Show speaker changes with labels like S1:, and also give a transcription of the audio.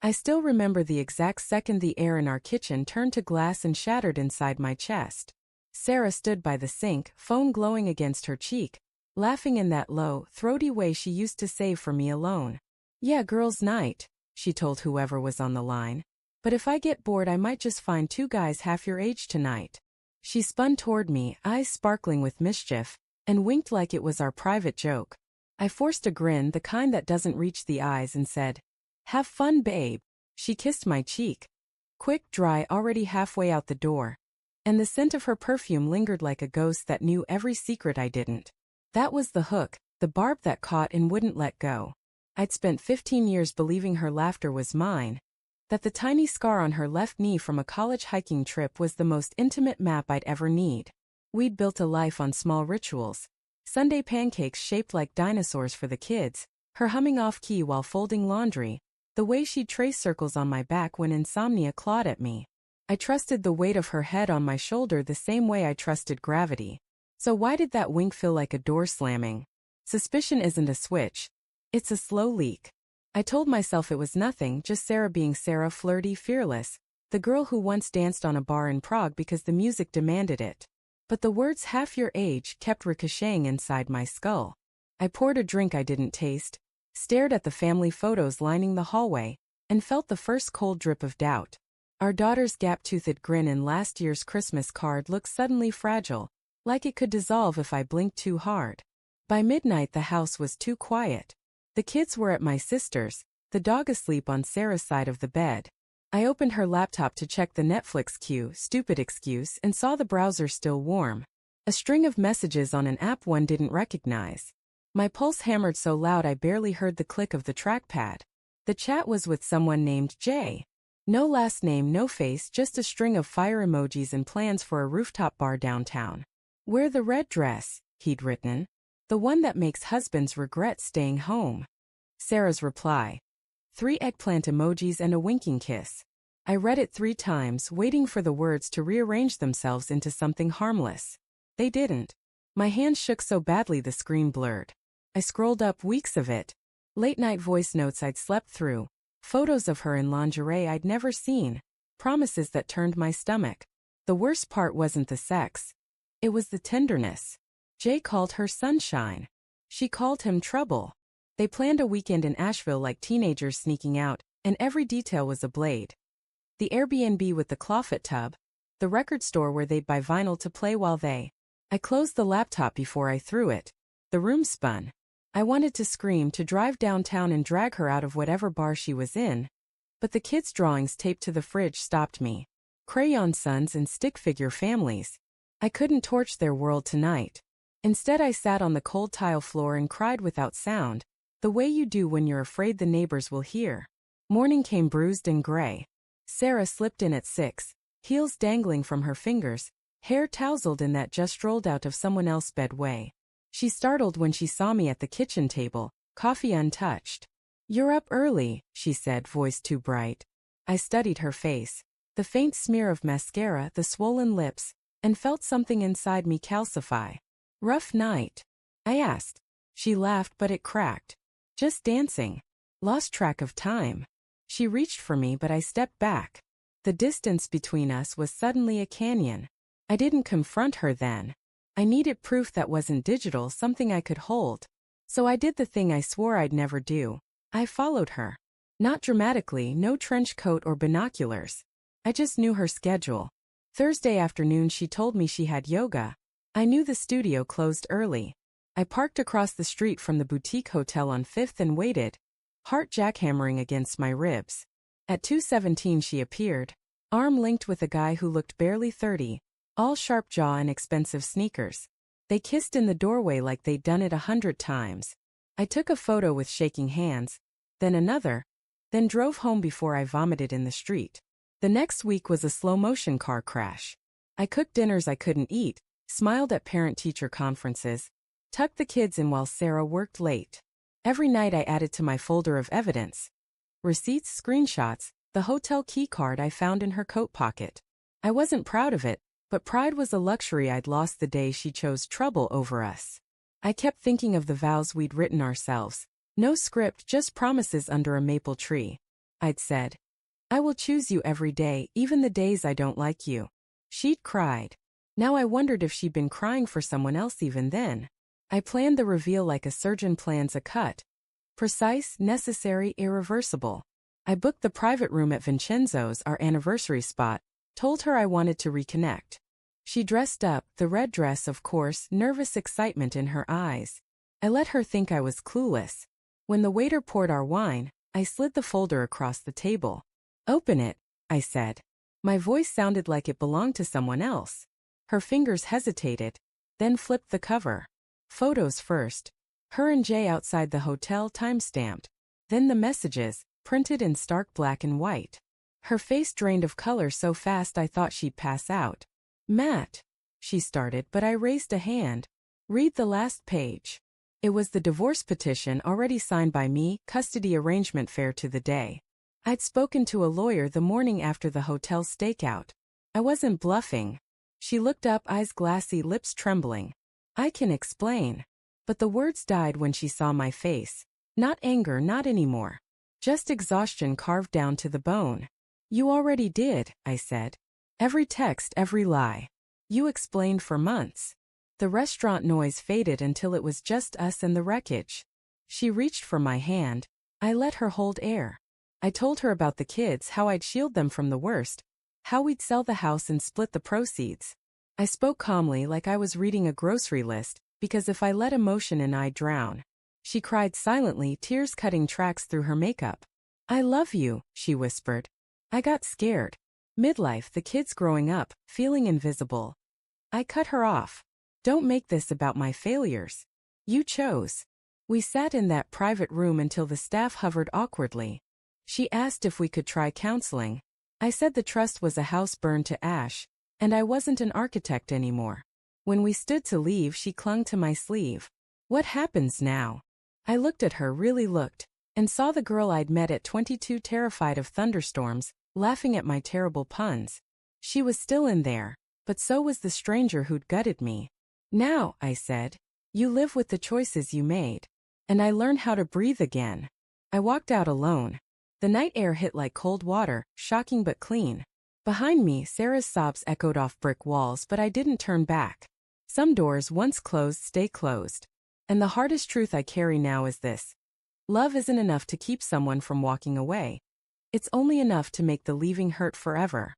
S1: I still remember the exact second the air in our kitchen turned to glass and shattered inside my chest. Sarah stood by the sink, phone glowing against her cheek, laughing in that low, throaty way she used to save for me alone. "Yeah, girls' night," she told whoever was on the line. "But if I get bored I might just find two guys half your age tonight." She spun toward me, eyes sparkling with mischief, and winked like it was our private joke. I forced a grin, the kind that doesn't reach the eyes, and said, "Have fun, babe." She kissed my cheek. Quick, dry, already halfway out the door. And the scent of her perfume lingered like a ghost that knew every secret I didn't. That was the hook, the barb that caught and wouldn't let go. I'd spent 15 years believing her laughter was mine, that the tiny scar on her left knee from a college hiking trip was the most intimate map I'd ever need. We'd built a life on small rituals. Sunday pancakes shaped like dinosaurs for the kids, her humming off-key while folding laundry, the way she'd trace circles on my back when insomnia clawed at me. I trusted the weight of her head on my shoulder the same way I trusted gravity. So why did that wink feel like a door slamming? Suspicion isn't a switch. It's a slow leak. I told myself it was nothing, just Sarah being Sarah, flirty, fearless, the girl who once danced on a bar in Prague because the music demanded it. But the words "half your age" kept ricocheting inside my skull. I poured a drink I didn't taste, stared at the family photos lining the hallway, and felt the first cold drip of doubt. Our daughter's gap-toothed grin in last year's Christmas card looked suddenly fragile, like it could dissolve if I blinked too hard. By midnight the house was too quiet. The kids were at my sister's, the dog asleep on Sarah's side of the bed. I opened her laptop to check the Netflix queue, stupid excuse, and saw the browser still warm. A string of messages on an app one didn't recognize. My pulse hammered so loud I barely heard the click of the trackpad. The chat was with someone named Jay. No last name, no face, just a string of fire emojis and plans for a rooftop bar downtown. "Wear the red dress," he'd written. "The one that makes husbands regret staying home." Sarah's reply. 3 eggplant emojis and a winking kiss. I read it 3 times, waiting for the words to rearrange themselves into something harmless. They didn't. My hands shook so badly the screen blurred. I scrolled up, weeks of it. Late-night voice notes I'd slept through. Photos of her in lingerie I'd never seen. Promises that turned my stomach. The worst part wasn't the sex. It was the tenderness. Jay called her sunshine. She called him trouble. They planned a weekend in Asheville like teenagers sneaking out, and every detail was a blade. The Airbnb with the clawfoot tub. The record store where they'd buy vinyl to play while they. I closed the laptop before I threw it. The room spun. I wanted to scream, to drive downtown and drag her out of whatever bar she was in. But the kids' drawings taped to the fridge stopped me. Crayon sons and stick figure families. I couldn't torch their world tonight. Instead I sat on the cold tile floor and cried without sound, the way you do when you're afraid the neighbors will hear. Morning came bruised and gray. Sarah slipped in at 6, heels dangling from her fingers, hair tousled in that just rolled out of someone else's bed way. She startled when she saw me at the kitchen table, coffee untouched. "You're up early," she said, voice too bright. I studied her face, the faint smear of mascara, the swollen lips, and felt something inside me calcify. "Rough night?" I asked. She laughed, but it cracked. "Just dancing. Lost track of time." She reached for me, but I stepped back. The distance between us was suddenly a canyon. I didn't confront her then. I needed proof that wasn't digital, something I could hold. So I did the thing I swore I'd never do. I followed her. Not dramatically, no trench coat or binoculars. I just knew her schedule. Thursday afternoon she told me she had yoga. I knew the studio closed early. I parked across the street from the boutique hotel on 5th and waited, heart jackhammering against my ribs. At 2:17 she appeared, arm linked with a guy who looked barely 30, all sharp jaw and expensive sneakers. They kissed in the doorway like they'd done it 100 times. I took a photo with shaking hands, then another, then drove home before I vomited in the street. The next week was a slow-motion car crash. I cooked dinners I couldn't eat, smiled at parent-teacher conferences, tucked the kids in while Sarah worked late. Every night I added to my folder of evidence. Receipts, screenshots, the hotel key card I found in her coat pocket. I wasn't proud of it, but pride was a luxury I'd lost the day she chose trouble over us. I kept thinking of the vows we'd written ourselves. No script, just promises under a maple tree. I'd said. I will choose you every day, even the days I don't like you. She'd cried. Now I wondered if she'd been crying for someone else even then. I planned the reveal like a surgeon plans a cut. Precise, necessary, irreversible. I booked the private room at Vincenzo's, our anniversary spot, told her I wanted to reconnect. She dressed up, the red dress of course, nervous excitement in her eyes. I let her think I was clueless. When the waiter poured our wine, I slid the folder across the table. Open it, I said. My voice sounded like it belonged to someone else. Her fingers hesitated, then flipped the cover. Photos first. Her and Jay outside the hotel, time-stamped. Then the messages, printed in stark black and white. Her face drained of color so fast I thought she'd pass out. Matt, she started, but I raised a hand. Read the last page. It was the divorce petition already signed by me, custody arrangement fair to the day. I'd spoken to a lawyer the morning after the hotel stakeout. I wasn't bluffing. She looked up, eyes glassy, lips trembling. I can explain. But the words died when she saw my face. Not anger, not anymore. Just exhaustion carved down to the bone. You already did, I said. Every text, every lie. You explained for months. The restaurant noise faded until it was just us and the wreckage. She reached for my hand. I let her hold air. I told her about the kids, how I'd shield them from the worst, how we'd sell the house and split the proceeds. I spoke calmly like I was reading a grocery list, because if I let emotion in I'd drown. She cried silently, tears cutting tracks through her makeup. I love you, she whispered. I got scared. Midlife, the kids growing up, feeling invisible. I cut her off. Don't make this about my failures. You chose. We sat in that private room until the staff hovered awkwardly. She asked if we could try counseling. I said the trust was a house burned to ash, and I wasn't an architect anymore. When we stood to leave, she clung to my sleeve. What happens now? I looked at her, really looked, and saw the girl I'd met at 22, terrified of thunderstorms, laughing at my terrible puns. She was still in there, but so was the stranger who'd gutted me. Now, I said, you live with the choices you made. And I learned how to breathe again. I walked out alone. The night air hit like cold water, shocking but clean. Behind me, Sarah's sobs echoed off brick walls, but I didn't turn back. Some doors once closed stay closed. And the hardest truth I carry now is this. Love isn't enough to keep someone from walking away. It's only enough to make the leaving hurt forever.